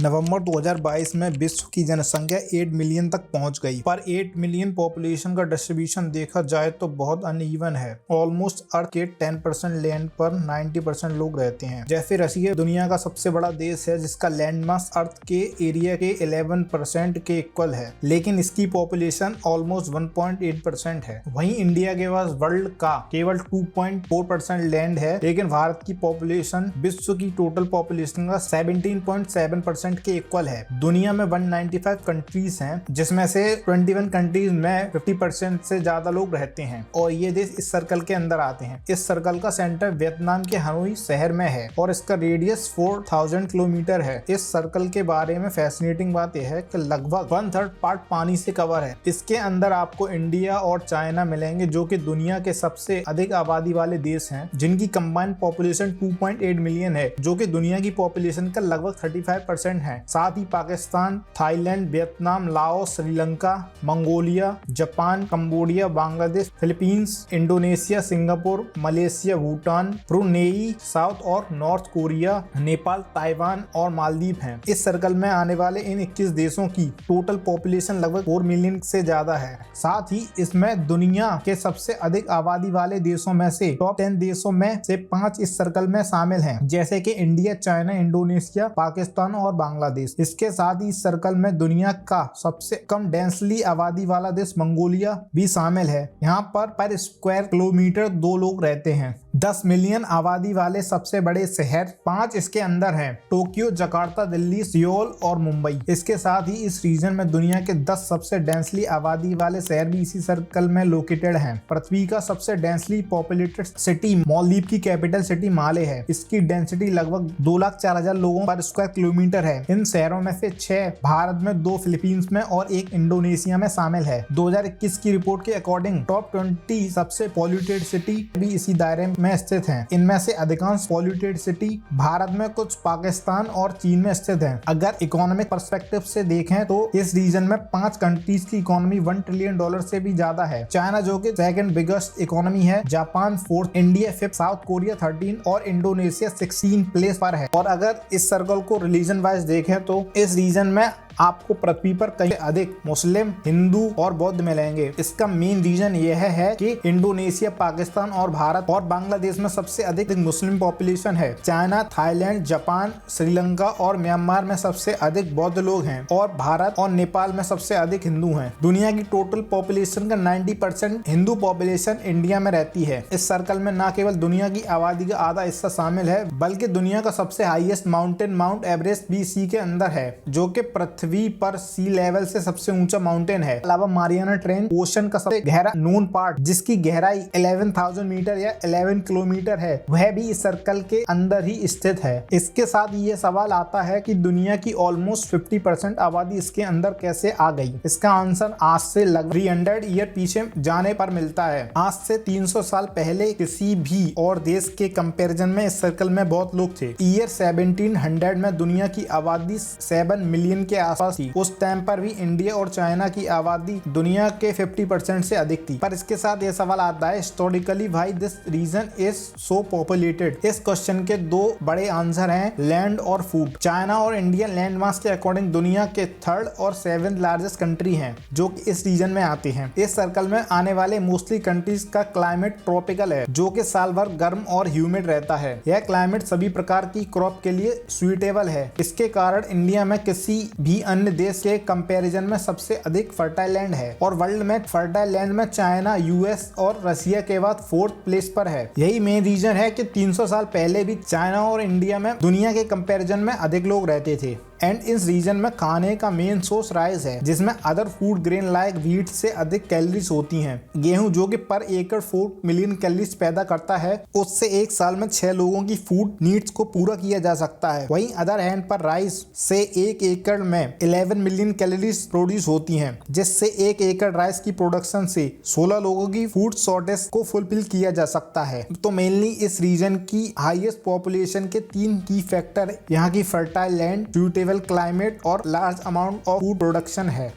नवंबर 2022 में विश्व की जनसंख्या 8 मिलियन तक पहुंच गई, पर 8 मिलियन पॉपुलेशन का डिस्ट्रीब्यूशन देखा जाए तो बहुत अनइवन है। ऑलमोस्ट अर्थ के 10% लैंड पर 90% लोग रहते हैं। जैसे रशिया दुनिया का सबसे बड़ा देश है जिसका लैंड मास अर्थ के एरिया के 11% के इक्वल है, लेकिन इसकी पॉपुलेशन ऑलमोस्ट 1.8% है। वहीं इंडिया के पास वर्ल्ड का केवल 2.4% लैंड है, लेकिन भारत की पॉपुलेशन विश्व की टोटल पॉपुलेशन का 17.7% के इक्वल है। दुनिया में 195 कंट्रीज हैं, जिसमें से 21 कंट्रीज में 50% से ज्यादा लोग रहते हैं और ये देश इस सर्कल के अंदर आते हैं। इस सर्कल का सेंटर वियतनाम के हनोई शहर में है और इसका रेडियस 4000 किलोमीटर है। इस सर्कल के बारे में फैसिनेटिंग बात यह है कि लगभग 1/3 पार्ट पानी से कवर है। इसके अंदर आपको इंडिया और चाइना मिलेंगे, जो कि दुनिया के सबसे अधिक आबादी वाले देश हैं, जिनकी कंबाइंड पॉपुलेशन 2.8 मिलियन है, जो कि दुनिया की पॉपुलेशन का लगभग 35% है। साथ ही Pakistan, Thailand, Vietnam, Laos, Sri Lanka, Mongolia, Japan, Cambodia, Bangladesh, Philippines, Indonesia, Singapore, Malaysia, Bhutan, Brunei, South और नॉर्थ कोरिया, नेपाल, ताइवान और मालदीव हैं। इस सर्कल में आने वाले इन 21 देशों की टोटल पॉपुलेशन लगभग 4 मिलियन से ज्यादा है। साथ ही इसमें दुनिया के सबसे अधिक आबादी वाले देशों में से टॉप 10 देशों में से 5 इस सर्कल में शामिल हैं, जैसे कि इंडिया, चाइना, इंडोनेशिया, पाकिस्तान और बांग्लादेश। इसके साथ ही इस सर्कल में दुनिया का सबसे कम डेंसली आबादी वाला देश मंगोलिया भी शामिल है। यहाँ पर स्क्वायर किलोमीटर 2 लोग रहते हैं। 10 मिलियन आबादी वाले सबसे बड़े शहर 5 इसके अंदर हैं: टोक्यो, जकार्ता, दिल्ली, सियोल और मुंबई। इसके साथ ही इस रीजन में दुनिया के 10 सबसे डेंसली आबादी वाले शहर भी इसी सर्कल में लोकेटेड हैं। पृथ्वी का सबसे डेंसली पॉपुलेटेड सिटी मालदीव की कैपिटल सिटी माले है। इसकी डेंसिटी लगभग 2,04,000 लोगों पर स्क्वायर किलोमीटर है। इन शहरों में से 6 भारत में, 2 फिलीपींस में और 1 इंडोनेशिया में शामिल है। 2021 की रिपोर्ट के अकॉर्डिंग टॉप 20 सबसे पॉल्यूटेड सिटी भी इसी दायरे में स्थित हैं। इनमें से अधिकांश पॉल्यूटेड सिटी भारत में, कुछ पाकिस्तान और चीन में स्थित हैं। अगर इकोनॉमिक पर्सपेक्टिव से देखें तो इस रीजन में 5 कंट्रीज की इकोनॉमी $1 ट्रिलियन से भी ज्यादा है। चाइना जो कि सेकंड बिगेस्ट इकोनॉमी है, Japan 4th, India 5th, south Korea 13 और इंडोनेशिया 16 प्लेस पर है। और अगर इस सर्कल को रिलीजन वाइज देखें तो इस रीजन में आपको पृथ्वी पर कई अधिक मुस्लिम, हिंदू और बौद्ध मिलेंगे। इसका मेन रीजन यह है कि इंडोनेशिया, पाकिस्तान और भारत और बांग्लादेश में सबसे अधिक मुस्लिम पॉपुलेशन है। चाइना, थाईलैंड, जापान, श्रीलंका और म्यांमार में सबसे अधिक बौद्ध लोग हैं और भारत और नेपाल में सबसे अधिक हिंदू हैं। दुनिया की टोटल पॉपुलेशन का 90% हिंदू पॉपुलेशन इंडिया में रहती है। इस सर्कल में न केवल दुनिया की आबादी का आधा हिस्सा शामिल है, बल्कि दुनिया का सबसे हाईएस्ट माउंटेन माउंट एवरेस्ट भी इसी के अंदर है, जो कि पृथ्वी पर सी लेवल से सबसे ऊंचा माउंटेन है। अलावा मारियाना ट्रेंच ओशन का सबसे गहरा नोन पार्ट, जिसकी गहराई 11,000 मीटर या 11 किलोमीटर है, वह भी इस सर्कल के अंदर ही स्थित है। इसके साथ ये सवाल आता है कि दुनिया की ऑलमोस्ट 50% आबादी इसके अंदर कैसे आ गई। इसका आंसर आज से लगभग 300 ईयर पीछे जाने पर मिलता है। आज से 300 साल पहले किसी भी और देश के कंपैरिजन में इस सर्कल में बहुत लोग थे। ईयर 1700 में दुनिया की आबादी 7 मिलियन के आसपास थी। उस टाइम पर भी इंडिया और चाइना की आबादी दुनिया के 50% से अधिक थी। पर इसके साथ ये सवाल आता है, historically why this region is so populated. इस क्वेश्चन के 2 बड़े आंसर हैं, लैंड और फूड। चाइना और इंडिया लैंड मास के अकॉर्डिंग दुनिया के 3rd और 7th लार्जेस्ट कंट्री हैं, जो कि इस रीजन में आते हैं। इस सर्कल में आने वाले मोस्टली कंट्रीज का क्लाइमेट ट्रॉपिकल है, जो कि साल भर गर्म और ह्यूमिड रहता है। यह क्लाइमेट सभी प्रकार की क्रॉप के लिए सुइटेबल है। इसके कारण इंडिया में किसी भी अन्य देश के कंपैरिजन में सबसे अधिक फर्टाइल लैंड है और वर्ल्ड में फर्टाइल लैंड में चाइना, यूएस और रशिया के बाद 4th प्लेस पर है। यही मेन रीजन है कि 300 साल पहले भी चाइना और इंडिया में दुनिया के कंपैरिजन में अधिक लोग रहते थे। एंड इस रीजन में खाने का मेन सोर्स राइस है, जिसमें other food grain like wheat से अधिक कैलोरीज होती हैं। गेहूं जो कि पर एकड़ 4 मिलियन कैलोरीज पैदा करता है, उससे एक साल में 6 लोगों की फूड नीड्स को पूरा किया जा सकता है। वहीं अदर हैंड पर राइस से 1 एकड़ में 11 मिलियन कैलोरीज प्रोड्यूस होती हैं, जिससे 1 एकड़ राइस की प्रोडक्शन से 16 लोगों की फूड शॉर्टेज को फुलफिल किया जा सकता है। तो मेनली इस रीजन की हाईएस्ट पॉपुलेशन के 3 की फैक्टर यहाँ की फर्टाइल लैंड, सुइटेबल क्लाइमेट और large amount of food production है।